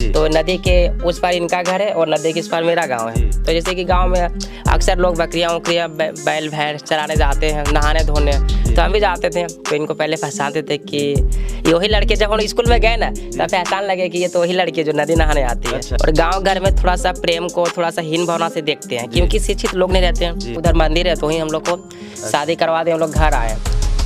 तो नदी के उस पार इनका घर है और नदी के इस पार मेरा गांव है। तो जैसे कि गांव में अक्सर लोग बकरियां उकरियां बैल भैंस चराने जाते हैं, नहाने धोने, तो हम भी जाते थे। तो इनको पहले पहचानते थे कि ये वही लड़के, जब हम स्कूल में गए ना तब पहचान लगे कि ये तो वही लड़के जो नदी नहाने आती है। और गाँव घर में थोड़ा सा प्रेम को थोड़ा सा हीन भावना से देखते हैं, क्योंकि शिक्षित लोग नहीं रहते हैं। उधर मंदिर है तो ही हम लोग को शादी करवा दे, हम लोग घर आए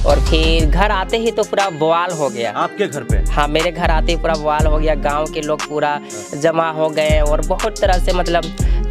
और फिर घर आते ही तो पूरा बवाल हो गया। आपके घर पे? हाँ, मेरे घर आते ही पूरा बवाल हो गया। गांव के लोग पूरा जमा हो गए और बहुत तरह से मतलब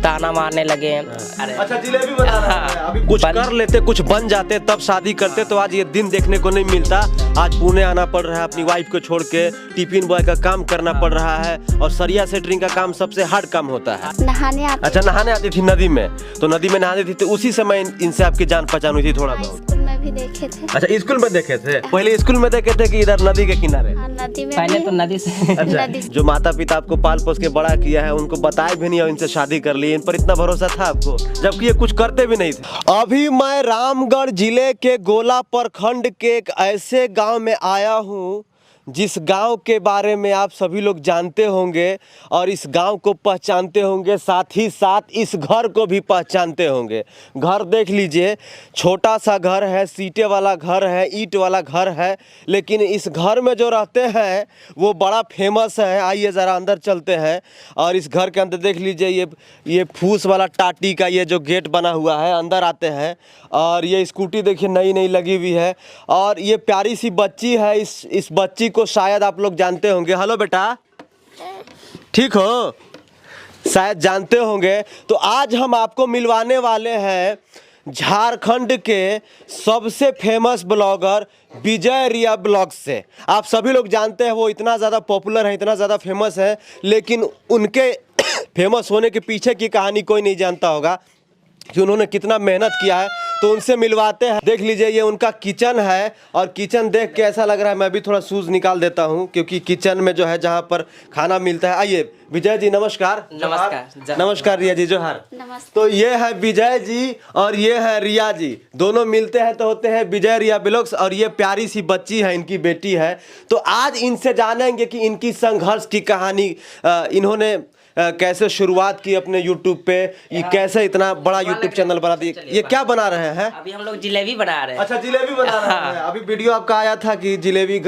ताना मारने लगे। अच्छा, जिलेबी बना रहा है। अभी कुछ कर लेते, कुछ बन जाते तब शादी करते, तो आज ये दिन देखने को नहीं मिलता। आज पुणे आना पड़ रहा है अपनी वाइफ को छोड़ के, टिफिन बॉय का काम करना पड़ रहा है और सरिया सेटरिंग का काम सबसे हार्ड काम होता है। नहाने आती। अच्छा, नहाने आती थी नदी में, तो नदी में नहाती थी, तो उसी समय इनसे आपकी जान पहचान हुई थी थोड़ा बहुत? स्कूल में भी देखे थे। अच्छा, स्कूल में देखे थे? पहले स्कूल में देखे थे कि इधर नदी के किनारे? नदी में पहले तो नदी से। अच्छा, जो माता पिता आपको पाल पोस के बड़ा किया है उनको बताए भी नहीं और इनसे शादी कर ली, इन पर इतना भरोसा था आपको, जबकि ये कुछ करते भी नहीं थे। अभी मैं रामगढ़ जिले के गोला प्रखंड के एक ऐसे गांव में आया हूं जिस गांव के बारे में आप सभी लोग जानते होंगे और इस गांव को पहचानते होंगे, साथ ही साथ इस घर को भी पहचानते होंगे। घर देख लीजिए, छोटा सा घर है, सीटे वाला घर है, ईंट वाला घर है, लेकिन इस घर में जो रहते हैं वो बड़ा फेमस है। आइए ज़रा अंदर चलते हैं और इस घर के अंदर देख लीजिए, ये फूस वाला टाटी का ये जो गेट बना हुआ है, अंदर आते हैं और ये स्कूटी देखिए नई नई लगी हुई है और ये प्यारी सी बच्ची है। इस बच्ची को शायद आप लोग जानते होंगे। हेलो बेटा, ठीक हो? शायद जानते होंगे। तो आज हम आपको मिलवाने वाले हैं झारखंड के सबसे फेमस ब्लॉगर विजय रिया ब्लॉग से। आप सभी लोग जानते हैं वो इतना ज़्यादा पॉपुलर है, इतना ज़्यादा फेमस है, लेकिन उनके फेमस होने के पीछे की कहानी कोई नहीं जानता होगा कि उन्होंने कितना मेहनत किया है। तो उनसे मिलवाते हैं। देख लीजिए, ये उनका किचन है और किचन देख के ऐसा लग रहा है, मैं भी थोड़ा शूज़ निकाल देता हूँ क्योंकि किचन में जो है जहाँ पर खाना मिलता है। आइए विजय जी, नमस्कार। नमस्कार। नमस्कार रिया जी, जोहार। नमस्ते। तो ये है विजय जी और ये है रिया जी, दोनों मिलते हैं तो होते हैं विजय रिया ब्लॉग्स। और ये प्यारी सी बच्ची है, इनकी बेटी है। तो आज इनसे जानेंगे कि इनकी संघर्ष की कहानी, इन्होंने कैसे शुरुआत की अपने यूट्यूब पे, ये कैसे इतना बड़ा यूट्यूब चैनल बना दिया। ये क्या बना रहे हैं? अभी हम लोग जिलेबी बना रहे हैं। अच्छा, जिलेबी बना रहे हैं। अभी वीडियो आपका आया था कि जिलेबी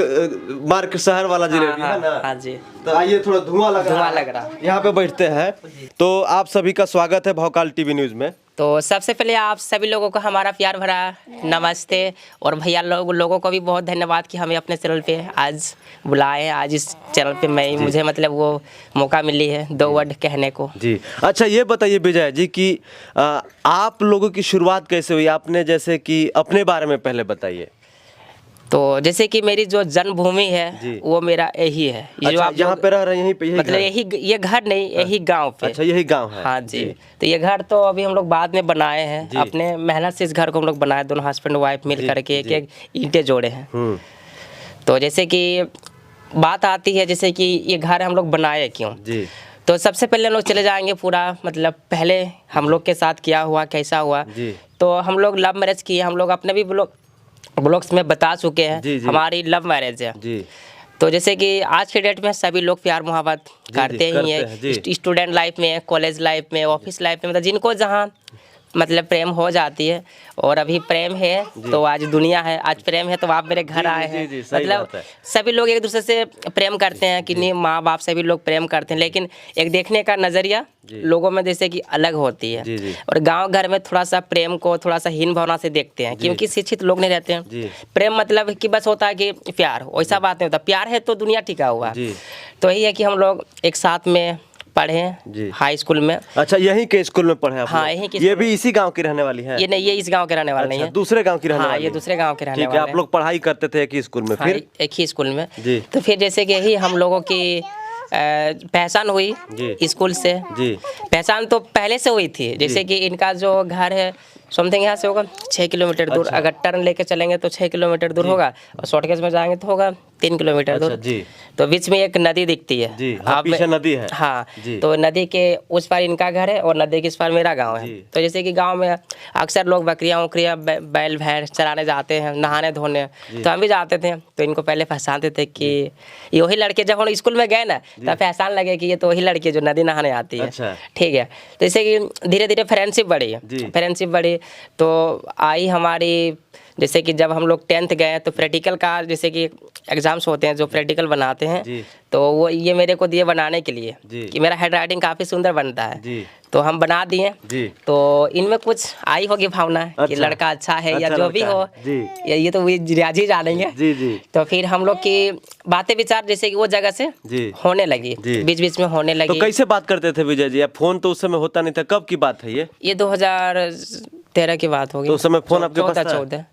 मार्क शहर वाला जिलेबी है ना? हाँ जी। तो आइए, थोड़ा धुआं लग रहा, यहाँ पे बैठते हैं। तो आप सभी का स्वागत है भौकाल टीवी न्यूज में। तो सबसे पहले आप सभी लोगों को हमारा प्यार भरा नमस्ते और भैया लोगों को भी बहुत धन्यवाद कि हमें अपने चैनल पे आज बुलाए हैं। आज इस चैनल पे मुझे मतलब वो मौका मिली है 2 वर्ड कहने को जी। अच्छा, ये बताइए विजय जी कि आप लोगों की शुरुआत कैसे हुई? आपने जैसे कि अपने बारे में पहले बताइए। तो जैसे कि मेरी जो जन्मभूमि है वो मेरा यही है। ये जो आप यहाँ पे रह रहे हैं, यहीं पे, यही मतलब यही, ये घर नहीं, यही गांव पे। अच्छा, यही गांव है। हाँ जी। तो ये घर तो अभी हम लोग बाद में बनाए हैं, अपने मेहनत से इस घर को हम लोग बनाए, दोनों हस्बैंड वाइफ मिल करके एक ईंटें जोड़े हैं। तो जैसे कि बात आती है जैसे कि ये घर हम लोग बनाए क्यों, तो सबसे पहले हम लोग चले जाएंगे पूरा, मतलब पहले हम लोग के साथ क्या हुआ, कैसा हुआ। तो हम लोग लव मैरिज किए, हम लोग अपने भी ब्लॉग्स में बता चुके हैं हमारी लव मैरिज है। तो जैसे कि आज के डेट में सभी लोग प्यार मोहब्बत करते ही हैं, स्टूडेंट लाइफ में, कॉलेज लाइफ में, ऑफिस लाइफ में, मतलब जिनको जहाँ मतलब प्रेम हो जाती है। और अभी प्रेम है तो आज दुनिया है, आज प्रेम है तो आप मेरे घर आए हैं। मतलब सभी लोग एक दूसरे से प्रेम करते हैं कि नहीं, माँ बाप सभी लोग प्रेम करते हैं, लेकिन एक देखने का नज़रिया लोगों में जैसे कि अलग होती है। और गांव घर में थोड़ा सा प्रेम को थोड़ा सा हीन भावना से देखते हैं, क्योंकि शिक्षित लोग नहीं रहते हैं। प्रेम मतलब कि बस होता है कि प्यार, वैसा बात नहीं होता। प्यार है तो दुनिया टिका हुआ। तो यही है कि हम लोग एक साथ में पढ़े हैं हाई स्कूल में। अच्छा, यहीं के स्कूल में पढ़े आप? हाँ, यहीं के। ये भी इसी गांव की रहने वाली है? ये नहीं, ये इस गांव के रहने वाले नहीं है, दूसरे गांव की रहने वाली। ये दूसरे गांव के रहने वाले। आप लोग पढ़ाई करते थे एक ही स्कूल में? फिर एक ही स्कूल में। तो फिर जैसे कि यही हम लोगों की पहचान हुई स्कूल से। पहचान तो पहले से हुई थी, जैसे कि इनका जो घर है समथिंग यहाँ से होगा 6 किलोमीटर दूर। अच्छा। अगर टर्न लेके चलेंगे तो 6 किलोमीटर दूर होगा, और शॉर्टकट में जाएंगे तो होगा 3 किलोमीटर दूर। जी। तो बीच में एक नदी दिखती है जी, हाँ, पीछे नदी है। हाँ जी। तो नदी के उस पार इनका घर है और नदी के इस पार मेरा गांव है। जी। तो जैसे कि गांव में अक्सर लोग बकरियां उकरियां बैल भैंस चराने जाते हैं, नहाने धोने, तो हम भी जाते थे। तो इनको पहले पहचानते थे कि ये वही लड़के, जब हम स्कूल में गए ना तब पहचान लगे कि ये तो वही लड़की जो नदी नहाने आती है। अच्छा। ठीक है, तो जैसे कि धीरे धीरे फ्रेंडशिप बढ़ी, फ्रेंडशिप बढ़ी तो आई हमारी, जैसे कि जब हम लोग 10th गए तो प्रैक्टिकल का जैसे कि एग्जाम्स होते हैं जो प्रैक्टिकल बनाते हैं, तो वो ये मेरे को दिए बनाने के लिए कि मेरा हैंड राइटिंग काफ़ी सुंदर बनता है। तो हम बना दिए। तो इनमें कुछ आई होगी भावना कि लड़का अच्छा है या जो भी हो, ये तो रियाज ही जानेंगे। तो फिर हम लोग की बातें विचार जैसे कि वो जगह से होने लगी, बीच बीच में होने लगी। तो कैसे बात करते थे विजय जी? फोन तो उस समय होता नहीं था, कब की बात है ये 2013 की बात होगी। तो उस समय फोन आपके पास था? 14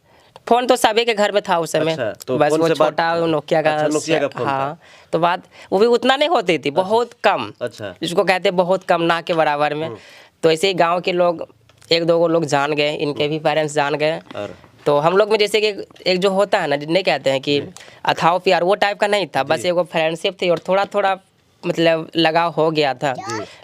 फोन तो सभी के घर में था उस समय। अच्छा, तो बस वो छोटा नोकिया का। अच्छा, नोकिया का फोन हाँ, तो बात वो भी उतना नहीं होती थी, बहुत कम। अच्छा। जिसको कहते हैं बहुत कम, ना के बराबर में। तो ऐसे ही गांव के लोग 1-2 लोग जान गए, इनके भी पेरेंट्स जान गए। तो हम लोग में जैसे कि एक जो होता है ना, जिन्हें कहते हैं कि अथाव प्यार, वो टाइप का नहीं था। बस एक वो फ्रेंडशिप थी और थोड़ा थोड़ा मतलब लगाव हो गया था।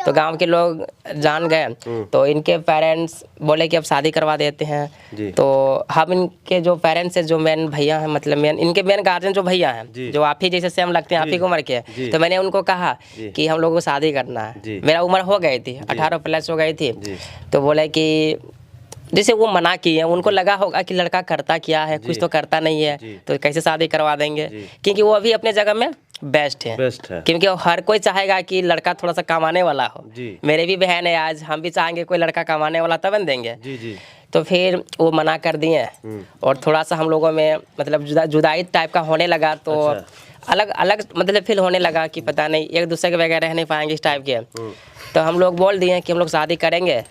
तो गांव के लोग जान गए, तो इनके पेरेंट्स बोले कि अब शादी करवा देते हैं। तो हम इनके जो पेरेंट्स हैं, जो मेन भैया हैं, मतलब इनके मेन गार्जियन जो भैया हैं, जो आप ही जैसे सेम लगते हैं, आप ही की उम्र के, तो मैंने उनको कहा कि हम लोगों को शादी करना है। मेरा उम्र हो गई थी, 18 प्लस हो गई थी। तो बोले कि जैसे वो मना किए, उनको लगा होगा कि लड़का करता क्या है, कुछ तो करता नहीं है, तो कैसे शादी करवा देंगे। क्योंकि वो अभी अपने जगह में बेस्ट है। क्योंकि हर कोई चाहेगा कि लड़का थोड़ा सा कमाने वाला हो। मेरे भी बहन है, आज हम भी चाहेंगे कोई लड़का कमाने वाला तब देंगे। तो फिर वो मना कर दिए, और थोड़ा सा हम लोगों में मतलब जुदाई टाइप का होने लगा। तो अलग अलग मतलब फील होने लगा कि पता नहीं एक दूसरे के बगैर रह नहीं पाएंगे इस टाइप के। तो हम लोग बोल दिए कि हम लोग शादी करेंगे,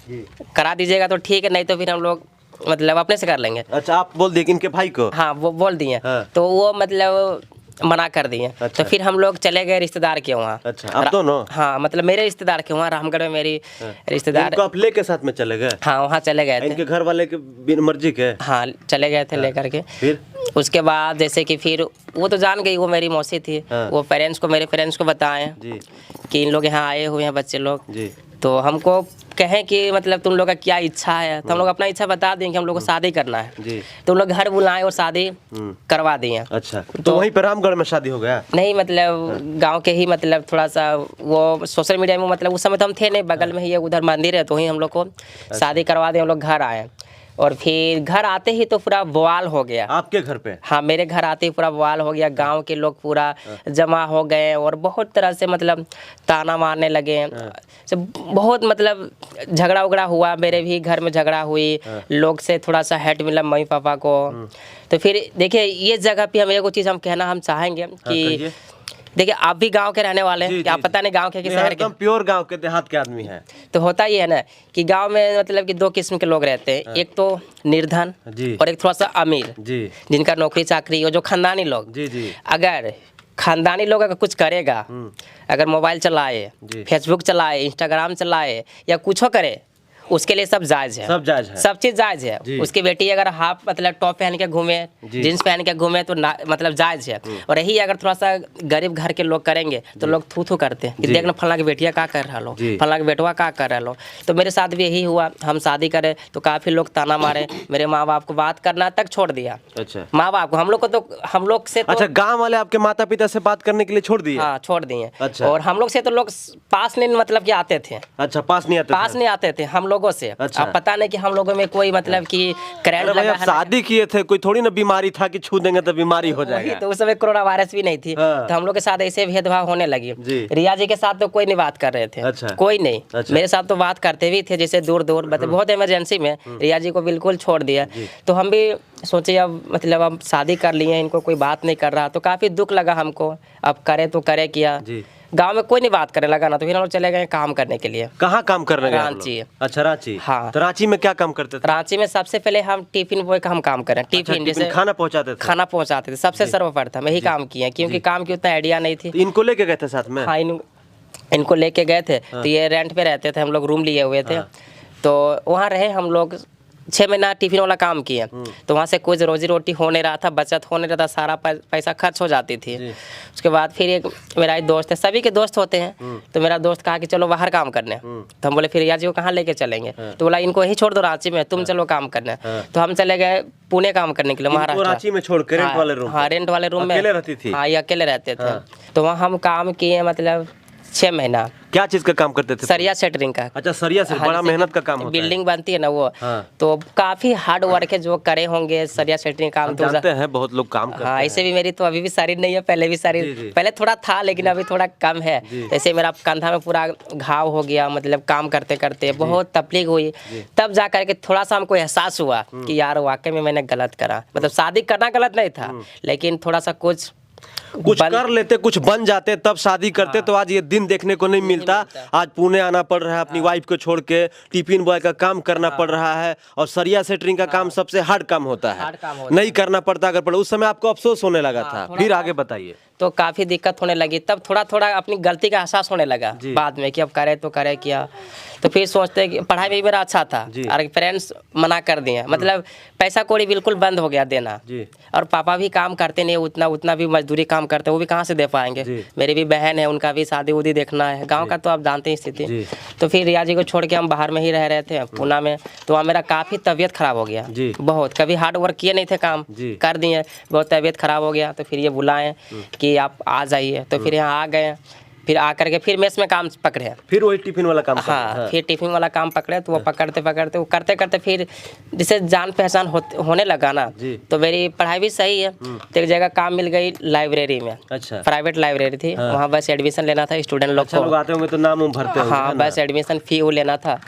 करा दीजिएगा तो ठीक है, नहीं तो फिर हम लोग मतलब अपने से कर लेंगे। अच्छा, आप बोल दिए कि इनके भाई को? हाँ, वो बोल दिए। तो वो मतलब मना कर दिए। तो फिर हम लोग चले गए रिश्तेदार के वहाँ। अच्छा, आप दोनों? हाँ, मतलब मेरे रिश्तेदार के वहाँ, रामगढ़ में मेरी रिश्तेदार। इनको आप लेके साथ में चले गए? हाँ, वहाँ चले गए थे। इनके घर वाले के बिन मर्जी के? हाँ, चले गए थे लेकर के। फिर उसके बाद जैसे कि फिर वो तो जान गई, वो मेरी मौसी थी। वो पेरेंट्स को, मेरे पेरेंट्स को बताएं कि इन लोग यहाँ आए हुए हैं बच्चे लोग। तो हमको कहें कि मतलब तुम लोग का क्या इच्छा है, तो हम लोग अपना इच्छा बता दें कि हम लोग को शादी करना है। तो हम लोग घर बुलाएं और शादी करवा दिए। अच्छा, तो वहीं पर रामगढ़ में शादी हो गया? नहीं, मतलब गांव के ही, मतलब थोड़ा सा वो सोशल मीडिया में, मतलब उस समय तो हम थे नहीं, बगल में ही एक उधर मंदिर है, तो वहीं हम लोग को शादी करवा दें। हम लोग घर आए, और फिर घर आते ही तो पूरा बवाल हो गया। आपके घर पे? हाँ, मेरे घर आते ही पूरा बवाल हो गया। गांव के लोग पूरा जमा हो गए और बहुत तरह से मतलब ताना मारने लगे। बहुत मतलब झगड़ा उगड़ा हुआ, मेरे भी घर में झगड़ा हुई, लोग से थोड़ा सा हेट मिला मम्मी पापा को। तो फिर देखिए, ये जगह पे हम एक चीज़ हम कहना हम चाहेंगे कि देखिए, आप भी गांव के रहने वाले हैं, क्या पता नहीं गांव के कि शहर के? एकदम प्योर गांव के, देहात के आदमी हैं। तो होता ही है ना कि गांव में मतलब कि 2 किस्म के लोग रहते हैं। एक तो निर्धन और एक थोड़ा सा अमीर, जिनका नौकरी चाकरी हो, जो खानदानी लोग। अगर खानदानी लोग अगर कुछ करेगा, अगर मोबाइल चलाए, फेसबुक चलाए, इंस्टाग्राम चलाए या कुछ करे, उसके लिए सब जायज़ है, सब चीज़ जायज़ है। उसकी बेटी अगर हाफ मतलब टॉप पहन के घूमे, जीन्स पहन के घूमे, तो मतलब जायज़ है। और यही अगर थोड़ा सा गरीब घर के लोग करेंगे तो लोग थू थू करते हैं कि देखना फला की बेटिया क्या कर रहा लो, फला के बेटवा क्या कर रहा लो। तो मेरे साथ भी यही हुआ, हम शादी करे तो काफ़ी लोग ताना मारे। मेरे माँ बाप को बात करना तक छोड़ दिया। अच्छा, माँ बाप को, हम लोग को तो, हम लोग से तो, अच्छा, गाँव वाले आपके माता पिता से बात करने के लिए छोड़ दिए? हाँ, छोड़ दिए। अच्छा। और हम लोग से तो लोग पास नहीं मतलब कि आते थे। अच्छा, पास नहीं आते थे हम लोगों से। अच्छा। अब पता नहीं कि हम लोगों में कोई मतलब कि करंट लगा है। शादी किए थे, कोई थोड़ी ना बीमारी था कि छू देंगे तो बीमारी हो जाएगा। तो उस समय कोरोना वायरस भी नहीं थी। तो हम लोग के साथ ऐसे भेदभाव होने लगी। रिया जी के साथ तो कोई नहीं बात कर रहे थे। अच्छा। कोई नहीं। मेरे साथ तो बात करते भी थे, जैसे दूर दूर, बहुत इमरजेंसी में रिया जी को बिल्कुल छोड़ दिया। तो हम भी सोचे अब मतलब अब शादी कर लिए, इनको कोई बात नहीं कर रहा, तो काफ़ी दुख लगा हमको। अब करे तो करे क्या, गांव में कोई नहीं बात करने लगा ना, तो फिर हम लोग चले गए काम करने के लिए। कहाँ काम करने गए? रांची। अच्छा, रांची। हाँ। तो रांची में क्या काम करते थे? रांची में सबसे पहले हम टिफिन बॉय का हम काम करें। टिफिन जैसे खाना पहुंचाते थे। सबसे सर्वप्रथम यही काम किया, क्योंकि काम की उतना आइडिया नहीं थी। इनको लेके गए थे साथ में? हाँ, इनको लेके गए थे। तो ये रेंट पे रहते थे, हम लोग रूम लिए हुए थे। तो वहाँ रहे हम लोग 6 महीना टिफिन वाला काम किए, तो वहाँ से कुछ रोजी रोटी हो नहीं रहा था, बचत हो नहीं रहा था, सारा पैसा खर्च हो जाती थी। उसके बाद फिर एक मेरा एक दोस्त है, सभी के दोस्त होते हैं, तो मेरा दोस्त कहा कि चलो बाहर काम करने। तो हम बोले फिर रिया जी को कहाँ लेके चलेंगे? तो बोला इनको यहीं छोड़ दो रांची में, तुम चलो काम करने। तो हम चले गए पुणे काम करने के लिए, महाराष्ट्र। रांची में छोड़ के रेंट वाले रूम? हाँ, रेंट वाले रूम में अकेले रहती थी? हाँ, ये अकेले रहते थे। तो वहाँ हम काम किए मतलब 6 महीना। क्या चीज का काम करते थे? सरिया सेटरिंग का। अच्छा, सरिया से बड़ा मेहनत का काम होता है। बिल्डिंग बनती है ना वो, तो काफी हार्ड वर्क है, जो करे होंगे सरिया सेटरिंग काम। तो जानते हैं बहुत लोग काम करते हैं। हाँ, ऐसे भी मेरी तो अभी भी शरीर नहीं है, पहले भी शरीर, पहले थोड़ा था लेकिन अभी थोड़ा कम है। जैसे मेरा कंधा में पूरा घाव हो गया, मतलब काम करते करते बहुत तकलीफ हुई। तब जा करके थोड़ा सा हमको एहसास हुआ कि यार वाकई में मैंने गलत करा। मतलब शादी करना गलत नहीं था, लेकिन थोड़ा सा कुछ कर लेते, कुछ बन जाते, तब शादी करते। तो आज ये दिन देखने को नहीं मिलता। आज पुणे आना पड़ रहा है अपनी वाइफ को छोड़ के, टिफिन बॉय का काम करना पड़ रहा है, और सरिया सेटरिंग का काम सबसे हार्ड काम होता है, नहीं करना पड़ता। अगर पड़े उस समय आपको अफसोस होने लगा था, फिर आगे बताइए। तो काफी दिक्कत होने लगी, तब थोड़ा थोड़ा अपनी गलती का एहसास होने लगा बाद में कि अब करे तो करे क्या। तो फिर सोचते कि पढ़ाई में भी मेरा अच्छा था, और पेरेंट्स मना कर दिए, मतलब पैसा कौड़ी बिल्कुल बंद हो गया देना। और पापा भी काम करते नहीं, उतना भी मजदूरी काम करते, वो भी कहाँ से दे पाएंगे। मेरी भी बहन है, उनका भी शादी उदी देखना है, गाँव का तो आप जानते हैं स्थिति। तो फिर रिया जी को छोड़ के हम बाहर में ही रह रहे थे पूना में। तो वहाँ मेरा काफ़ी तबीयत खराब हो गया बहुत, कभी हार्ड वर्क किए नहीं थे, काम कर दिए, बहुत तबीयत खराब हो गया। तो फिर ये बुलाएं कि आप आ जाइए, तो फिर यहाँ आ गए। फिर आकर के फिर मेस में काम पकड़े, फिर वही टिफिन वाला काम। हाँ, फिर टिफिन वाला काम पकड़े। तो वो पकड़ते पकड़ते, वो करते करते फिर जैसे जान पहचान होने लगा ना, तो मेरी पढ़ाई भी सही है। तो एक जगह काम मिल गई लाइब्रेरी में। अच्छा, प्राइवेट लाइब्रेरी थी। वहाँ बस एडमिशन लेना था स्टूडेंट लोग को। आते होंगे तो नाम भरते होंगे। हाँ, बस एडमिशन फी वो लेना था।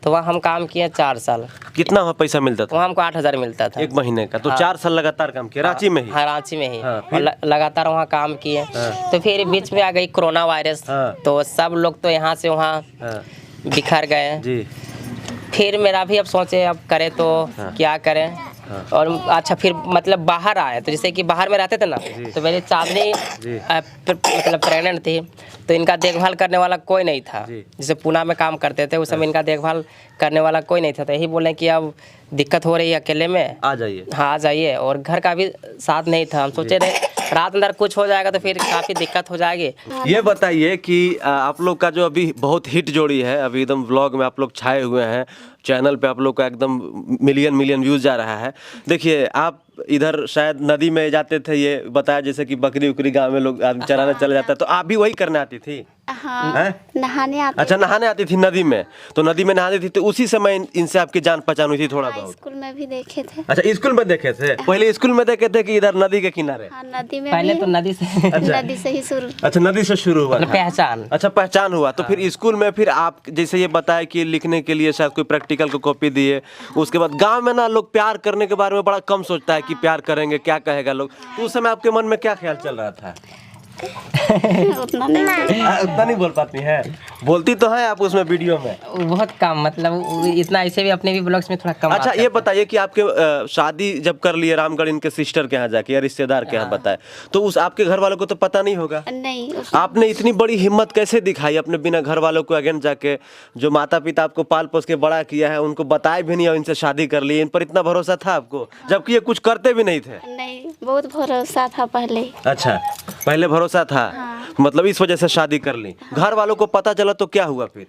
तो वहाँ हम काम किए 4 साल। कितना पैसा मिलता था? वहाँ हमको 8,000 मिलता था 1 महीने का। तो 4 साल लगातार काम किया रांची में ही? हाँ, रांची में ही लगातार वहाँ काम किए। तो फिर बीच में आ गई कोरोना वायरस, तो सब लोग तो यहाँ से वहाँ बिखर गए। फिर मेरा भी अब सोचे अब करे तो क्या करें। और अच्छा, फिर मतलब बाहर आए, तो जैसे कि बाहर में रहते थे ना, तो मेरी चांदनी मतलब प्रेग्नेंट थी, तो इनका देखभाल करने वाला कोई नहीं था। जैसे पुणे में काम करते थे उस समय, इनका देखभाल करने वाला कोई नहीं था। तो यही बोले कि अब दिक्कत हो रही है, अकेले में आ जाइए। हाँ, आ जाइए। और घर का भी साथ नहीं था। हम सोचे रहे रात अंदर कुछ हो जाएगा तो फिर काफ़ी दिक्कत हो जाएगी। ये बताइए कि आप लोग का जो अभी बहुत हिट जोड़ी है, अभी एकदम व्लॉग में आप लोग छाए हुए हैं, चैनल पे आप लोग का एकदम मिलियन व्यूज जा रहा है। देखिए, आप इधर शायद नदी में जाते थे, ये बताया जैसे कि बकरी उकरी गांव में लोग चराने चले जाता है, तो आप भी वही करने आती थी? हाँ, नहाने आती। अच्छा, नहाने आती थी नदी में। तो नदी में नहाती थी, तो उसी समय इनसे आपकी जान पहचान हुई थी थोड़ा बहुत? स्कूल में भी देखे थे। अच्छा, स्कूल में देखे थे? पहले स्कूल में देखे थे कि इधर नदी के किनारे? हाँ, नदी में पहले तो नदी से नदी से ही शुरू। अच्छा, नदी से शुरू हुआ पहचान। अच्छा, पहचान हुआ। तो फिर स्कूल में फिर आप जैसे ये बताया कि लिखने के लिए शायद कोई प्रैक्टिकल को कॉपी दिए। उसके बाद गांव में ना लोग प्यार करने के बारे में बड़ा कम सोचता है कि प्यार करेंगे क्या कहेगा लोग। तो उस समय आपके मन में क्या ख्याल चल रहा था? उतना नहीं बोल पाती है? बोलती तो है आप उसमें वीडियो में बहुत कम, मतलब इतना। ऐसे भी अपने भी ब्लॉग्स में थोड़ा कम। अच्छा, ये बताइए कि आपके शादी जब कर लिए रामगढ़ इनके सिस्टर के यहाँ जाके या रिश्तेदार के यहाँ बताए, तो उस आपके घर वालों को तो पता नहीं होगा? नहीं। आपने इतनी बड़ी हिम्मत कैसे दिखाई अपने बिना घर वालों को अगेंस्ट जाके? जो माता पिता आपको पाल पोस के बड़ा किया है, उनको बताए भी नहीं और इनसे शादी कर ली, इन पर इतना भरोसा था आपको, जबकि ये कुछ करते भी नहीं थे? नहीं, बहुत भरोसा था पहले। अच्छा, पहले भरोसा था। मतलब इस वजह से शादी कर ली। घर वालों को पता चला तो क्या हुआ फिर?